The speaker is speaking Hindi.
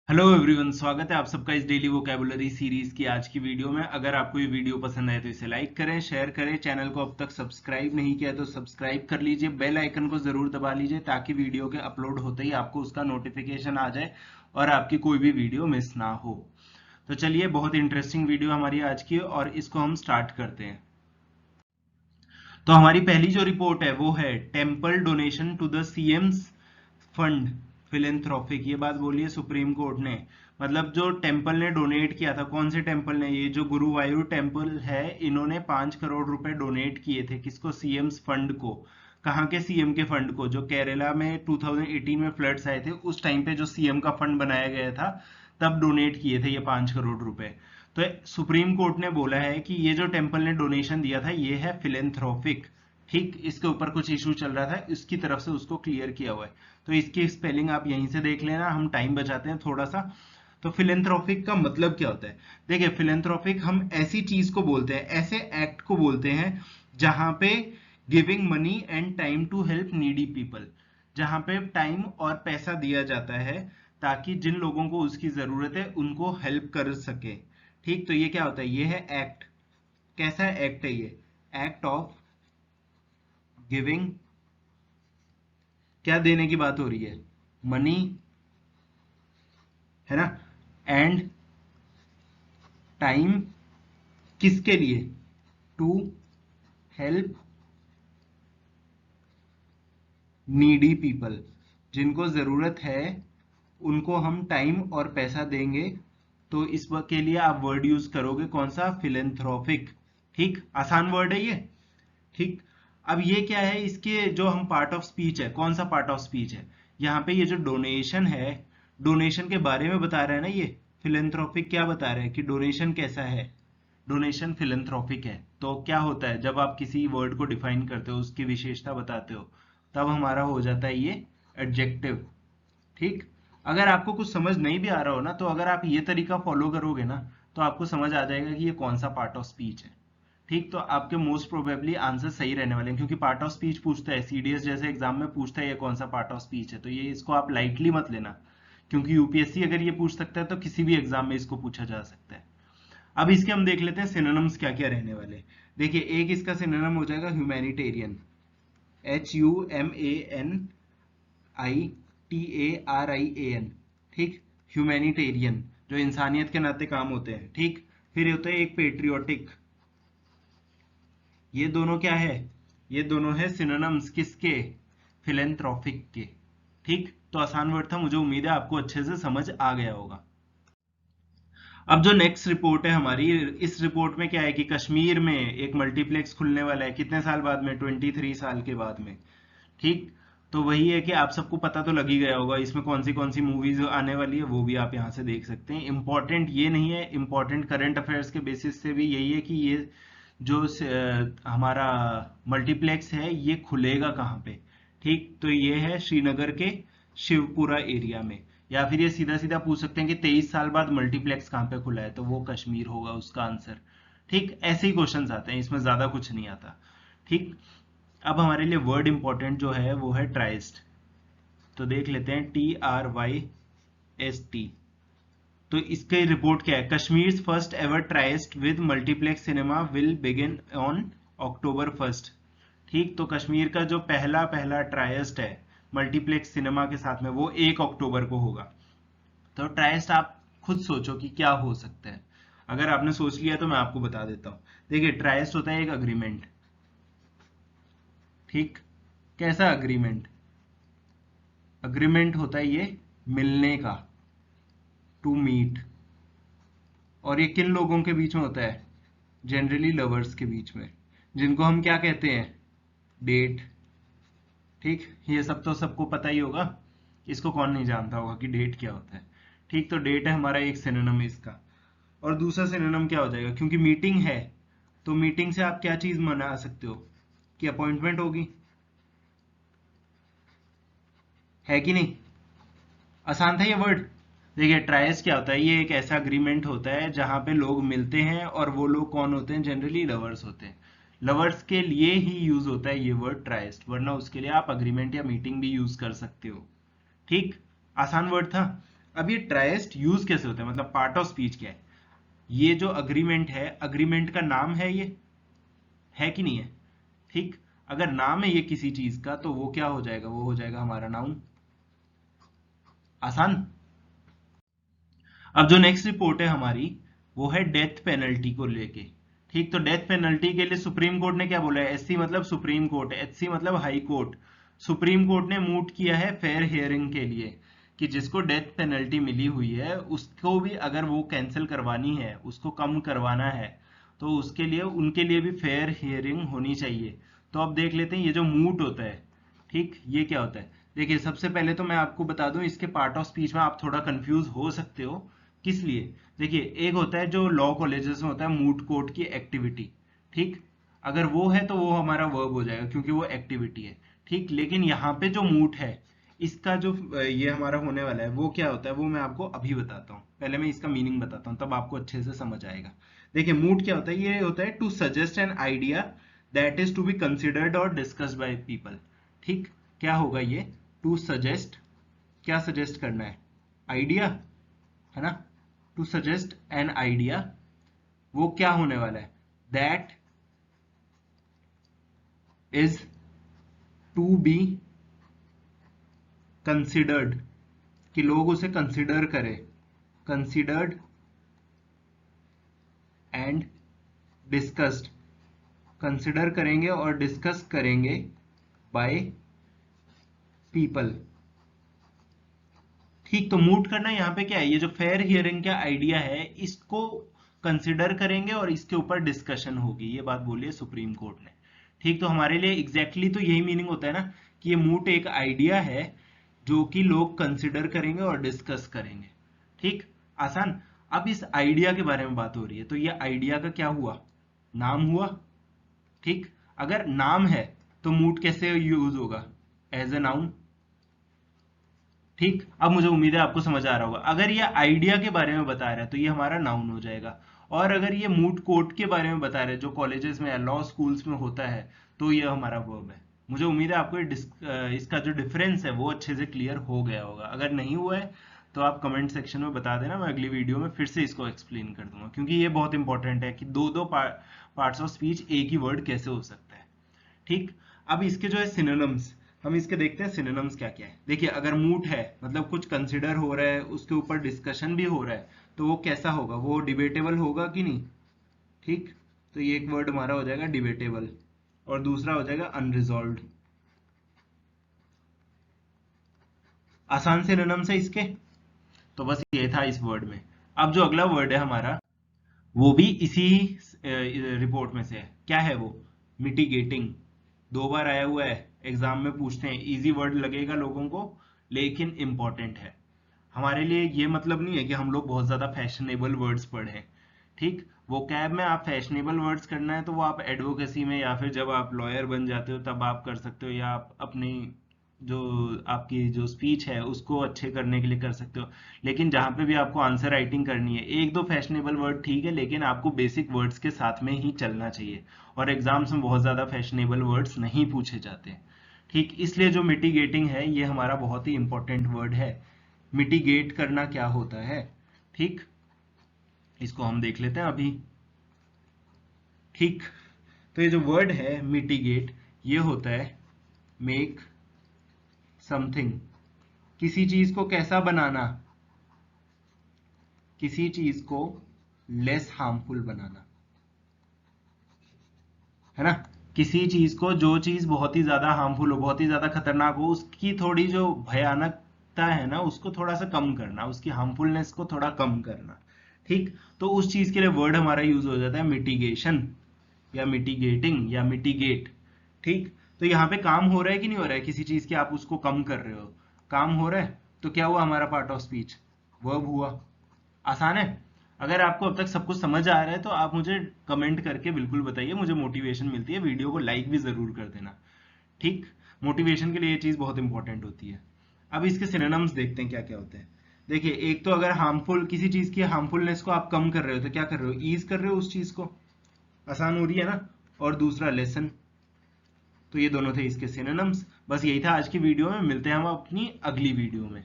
हेलो एवरीवन, स्वागत है आप सबका इस डेली वोकैबुलरी सीरीज की आज की वीडियो में। अगर आपको ये वीडियो पसंद आए तो इसे लाइक करें, शेयर करें। चैनल को अब तक सब्सक्राइब नहीं किया तो सब्सक्राइब कर लीजिए, बेल आइकन को जरूर दबा लीजिए ताकि वीडियो के अपलोड होते ही आपको उसका नोटिफिकेशन आ जाए और आपकी कोई भी वीडियो मिस ना हो। तो चलिए, बहुत इंटरेस्टिंग वीडियो हमारी आज की और इसको हम स्टार्ट करते हैं। तो हमारी पहली जो रिपोर्ट है वो है temple donation to the CM's fund philanthropic. ये बात बोली है सुप्रीम कोर्ट ने। मतलब जो टेम्पल ने डोनेट किया था, कौन से टेम्पल ने, ये जो गुरुवायूर टेम्पल है, इन्होंने 5 करोड़ रुपए डोनेट किए थे। किसको? सीएम्स फंड को। कहाँ के सीएम के फंड को? जो केरला में 2018 में फ्लड्स आए थे उस टाइम पे जो सीएम का फंड बनाया गया था, तब डोनेट किए थे ये 5 करोड़ रुपए। तो सुप्रीम कोर्ट ने बोला है कि ये जो टेम्पल ने डोनेशन दिया था ये है फिलेंथ्रोपिक। ठीक, इसके ऊपर कुछ इशू चल रहा था, इसकी तरफ से उसको क्लियर किया हुआ है। तो इसकी स्पेलिंग आप यहीं से देख लेना, हम टाइम बचाते हैं थोड़ा सा। तो फिलेंथ्रोपिक का मतलब क्या होता है? देखिए, फिलेंथ्रोपिक हम ऐसी चीज को बोलते हैं, ऐसे एक्ट को बोलते हैं जहां पे giving money and time to help needy people, जहां पे टाइम और पैसा दिया जाता है ताकि जिन लोगों को उसकी जरूरत है उनको हेल्प कर सके। ठीक, तो ये क्या होता है? ये है एक्ट। कैसा एक्ट है ये? Act of giving. क्या देने की बात हो रही है? मनी, है ना? And time. किसके लिए? टू हेल्प नीडी पीपल, जिनको जरूरत है उनको हम टाइम और पैसा देंगे। तो इस के लिए आप वर्ड यूज करोगे कौन सा? फिलेंथ्रोपिक। ठीक, आसान वर्ड है ये। ठीक, अब ये क्या है? इसके जो हम पार्ट ऑफ स्पीच है, कौन सा पार्ट ऑफ स्पीच है? यहाँ पे ये जो डोनेशन है, डोनेशन के बारे में बता रहा है ना ये। फिलेंथ्रोपिक क्या बता रहा है कि डोनेशन कैसा है? डोनेशन फिलेंथ्रोपिक है। तो क्या होता है जब आप किसी वर्ड को डिफाइन करते हो, उसकी विशेषता बताते हो, तब हमारा हो जाता है ये एडजेक्टिव। ठीक, अगर आपको कुछ समझ नहीं भी आ रहा हो ना, तो अगर आप ये तरीका फॉलो करोगे ना, तो आपको समझ आ जाएगा कि ये कौन सा पार्ट ऑफ स्पीच है। ठीक, तो आपके मोस्ट प्रोबेबली आंसर सही रहने वाले हैं, क्योंकि पार्ट ऑफ स्पीच पूछता है, सीडीएस जैसे एग्जाम में पूछता है ये कौन सा पार्ट ऑफ स्पीच है। तो ये इसको आप लाइटली मत लेना, क्योंकि यूपीएससी अगर ये पूछ सकता है तो किसी भी एग्जाम में इसको पूछा जा सकता है। अब इसके हम देख लेते हैं सिनोनिम्स क्या क्या रहने वाले। देखिए, एक इसका सिनोनिम हो जाएगा ह्यूमैनिटेरियन। HUMANITARIAN। ठीक, ह्यूमैनिटेरियन, जो इंसानियत के नाते काम होते हैं। ठीक, फिर होता है एक पेट्रियोटिक। ये दोनों क्या है? ये दोनों है सिनोनिम्स किसके? फिलेंथ्रोपिक के। ठीक, तो आसान वर्ड था, मुझे उम्मीद है आपको अच्छे से समझ आ गया होगा। अब जो नेक्स्ट रिपोर्ट है हमारी, इस रिपोर्ट में क्या है कि कश्मीर में एक मल्टीप्लेक्स खुलने वाला है। कितने साल बाद में? 23 साल के बाद में। ठीक, तो वही है कि आप सबको पता तो लग ही गया होगा इसमें कौन सी मूवीज आने वाली है, वो भी आप यहाँ से देख सकते हैं। इंपॉर्टेंट ये नहीं है, इंपॉर्टेंट करंट अफेयर्स के बेसिस से भी यही है कि ये जो हमारा मल्टीप्लेक्स है ये खुलेगा कहाँ पे। ठीक, तो ये है श्रीनगर के शिवपुरा एरिया में। या फिर ये सीधा सीधा पूछ सकते हैं कि 23 साल बाद मल्टीप्लेक्स कहाँ पे खुला है, तो वो कश्मीर होगा उसका आंसर। ठीक, ऐसे ही क्वेश्चन आते हैं, इसमें ज्यादा कुछ नहीं आता। ठीक, अब हमारे लिए वर्ड इंपॉर्टेंट जो है वो है ट्राइस्ट। तो देख लेते हैं, TRYST। तो इसकी रिपोर्ट क्या है? Kashmir first ever tryst with multiplex cinema will begin on October 1। ठीक, तो कश्मीर का जो पहला पहला ट्राइस्ट है मल्टीप्लेक्स सिनेमा के साथ में, वो 1 अक्टूबर को होगा। तो ट्राइस्ट आप खुद सोचो कि क्या हो सकता है। अगर आपने सोच लिया तो मैं आपको बता देता हूँ। देखिए, ट्राइस्ट होता है एक अग्रीमेंट। ठीक, कैसा अग्रीमेंट? अग्रीमेंट होता है ये मिलने का, टू मीट। और ये किन लोगों के बीच में होता है? जनरली लवर्स के बीच में, जिनको हम क्या कहते हैं? डेट। ठीक, ये सब तो सबको पता ही होगा, इसको कौन नहीं जानता होगा कि डेट क्या होता है। ठीक, तो डेट है हमारा एक सिनोनिम इसका। और दूसरा सिनोनिम क्या हो जाएगा? क्योंकि मीटिंग है, तो मीटिंग से आप क्या चीज मना सकते हो? कि अपॉइंटमेंट होगी, है कि नहीं? आसान था ये वर्ड। देखिए, ट्राइस क्या होता है? ये एक ऐसा अग्रीमेंट होता है जहां पे लोग मिलते हैं, और वो लोग कौन होते हैं? जनरली लवर्स होते हैं। लवर्स के लिए ही यूज होता है ये वर्ड ट्राइस्ट, वरना उसके लिए आप अग्रीमेंट या मीटिंग भी यूज कर सकते हो। ठीक, आसान वर्ड था। अब ये ट्राइस्ट यूज कैसे होता है, मतलब पार्ट ऑफ स्पीच क्या है? ये जो अग्रीमेंट है, अग्रीमेंट का नाम है, ये है कि नहीं है? ठीक, अगर नाम है ये किसी चीज का तो वो क्या हो जाएगा, वो हो जाएगा हमारा नाउन। आसान। अब जो नेक्स्ट रिपोर्ट है हमारी, वो है डेथ पेनल्टी को लेके। ठीक, तो डेथ पेनल्टी के लिए सुप्रीम कोर्ट ने क्या बोला है? एससी मतलब सुप्रीम कोर्ट, एचसी मतलब हाई कोर्ट। सुप्रीम कोर्ट ने मूट किया है फेयर हियरिंग के लिए कि जिसको डेथ पेनल्टी मिली हुई है उसको भी अगर वो कैंसिल करवानी है, उसको कम करवाना है, तो उसके लिए उनके लिए भी फेयर हियरिंग होनी चाहिए। तो अब देख लेते हैं ये जो मूट होता है, ठीक, ये क्या होता है? देखिए सबसे पहले तो मैं आपको बता दूं, इसके पार्ट ऑफ स्पीच में आप थोड़ा कंफ्यूज हो सकते हो। किस लिए? देखिए एक होता है जो लॉ कॉलेजेस में होता है मूट कोर्ट की एक्टिविटी। ठीक, अगर वो है तो वो हमारा वर्ब हो जाएगा क्योंकि वो एक्टिविटी है। ठीक, लेकिन यहाँ पे जो मूट है, इसका जो ये हमारा होने वाला है वो क्या होता है, वो मैं आपको अभी बताता हूँ। पहले मैं इसका मीनिंग बताता हूँ, तब आपको अच्छे से समझ आएगा। देखिए मूट क्या होता है, ये होता है to suggest an idea that is to be considered और डिस्कस्ड बाय पीपल। ठीक, क्या होगा ये? टू सजेस्ट, क्या सजेस्ट करना है? आइडिया, है ना? टू सजेस्ट एन आइडिया, वो क्या होने वाला है? That is to be considered, कि लोग उसे कंसिडर करें, कंसिडर्ड एंड डिस्कस्ड, कंसिडर करेंगे और डिस्कस करेंगे बाय पीपल। ठीक, तो मूट करना यहाँ पे क्या है? ये जो फेयर हियरिंग का आइडिया है इसको कंसिडर करेंगे और इसके ऊपर डिस्कशन होगी, ये बात बोली है सुप्रीम कोर्ट ने। ठीक, तो हमारे लिए एग्जैक्टली तो यही मीनिंग होता है ना कि ये मूट एक आइडिया है जो कि लोग कंसिडर करेंगे और डिस्कस करेंगे। ठीक, आसान। अब इस आइडिया के बारे में बात हो रही है, तो ये आइडिया का क्या हुआ? नाम हुआ। ठीक, अगर नाम है तो मूट कैसे यूज होगा? As a noun. ठीक, अब मुझे उम्मीद है आपको समझ आ रहा होगा। अगर ये आइडिया के बारे में बता रहा है तो ये हमारा नाउन हो जाएगा, और अगर ये मूट कोर्ट के बारे में बता रहे हैं जो कॉलेजेस में या लॉ स्कूल्स में होता है तो ये हमारा वर्ब है। मुझे उम्मीद है आपको इसका जो डिफरेंस है वो अच्छे से क्लियर हो गया होगा। अगर नहीं हुआ है तो आप कमेंट सेक्शन में बता देना, मैं अगली वीडियो में फिर से इसको एक्सप्लेन कर दूंगा, क्योंकि ये बहुत इंपॉर्टेंट है कि दो दो पार्ट्स ऑफ स्पीच एक ही वर्ड कैसे हो सकता है। ठीक, अब इसके जो है सिनोनिम्स, हम इसके देखते हैं सिनोनिम्स क्या क्या है। देखिए अगर मूट है मतलब कुछ कंसिडर हो रहा है, उसके ऊपर डिस्कशन भी हो रहा है, तो वो कैसा होगा? वो डिबेटेबल होगा कि नहीं? ठीक, तो ये एक वर्ड हमारा हो जाएगा डिबेटेबल, और दूसरा हो जाएगा अनरिजॉल्व्ड। आसान सिनोनिम्स है इसके। तो बस ये था इस वर्ड में। अब जो अगला वर्ड है हमारा, वो भी इसी रिपोर्ट में से है। क्या है वो? मिटिगेटिंग। दो बार आया हुआ है, एग्जाम में पूछते हैं, इजी वर्ड लगेगा लोगों को लेकिन इंपॉर्टेंट है। हमारे लिए ये मतलब नहीं है कि हम लोग बहुत ज्यादा फैशनेबल वर्ड्स पढ़ें। ठीक, वो कैब में आप फैशनेबल वर्ड्स करना है तो वो आप एडवोकेसी में या फिर जब आप लॉयर बन जाते हो तब आप कर सकते हो, या आप अपनी जो आपकी जो स्पीच है उसको अच्छे करने के लिए कर सकते हो। लेकिन जहां पे भी आपको आंसर राइटिंग करनी है, एक दो फैशनेबल वर्ड ठीक है, लेकिन आपको बेसिक वर्ड्स के साथ में ही चलना चाहिए, और एग्जाम्स में बहुत ज्यादा फैशनेबल वर्ड्स नहीं पूछे जाते। ठीक, इसलिए जो मिटिगेटिंग है ये हमारा बहुत ही इंपॉर्टेंट वर्ड है। मिटिगेट करना क्या होता है? ठीक, इसको हम देख लेते हैं अभी। ठीक, तो ये जो वर्ड है मिटिगेट, ये होता है मेक समथिंग, किसी चीज को कैसा बनाना? किसी चीज को लेस हार्मफुल बनाना, है ना? किसी चीज को, जो चीज बहुत ही ज्यादा हार्मफुल हो, बहुत ही ज्यादा खतरनाक हो, उसकी थोड़ी जो भयानकता है ना उसको थोड़ा सा कम करना, उसकी हार्मफुलनेस को थोड़ा कम करना। ठीक, तो उस चीज के लिए वर्ड हमारा यूज हो जाता है मिटिगेशन या मिटिगेटिंग या मिटिगेट। ठीक, तो यहाँ पे काम हो रहा है कि नहीं हो रहा है? किसी चीज की आप उसको कम कर रहे हो, काम हो रहा है, तो क्या हुआ हमारा पार्ट ऑफ स्पीच? वर्ब हुआ। आसान है। अगर आपको अब तक सब कुछ समझ आ रहा है तो आप मुझे कमेंट करके बिल्कुल बताइए, मुझे मोटिवेशन मिलती है। वीडियो को लाइक भी जरूर कर देना। ठीक, मोटिवेशन के लिए ये चीज बहुत इंपॉर्टेंट होती है। अब इसके सिनोनिम्स देखते हैं क्या क्या होते हैं। देखिए एक तो अगर हार्मफुल, किसी चीज की हार्मफुलनेस को आप कम कर रहे हो तो क्या कर रहे हो? ईज कर रहे हो उस चीज को, आसान हो रही है ना। और दूसरा लेसन। तो ये दोनों थे इसके सिनोनिम्स। बस यही था आज की वीडियो में, मिलते हैं हम अपनी अगली वीडियो में।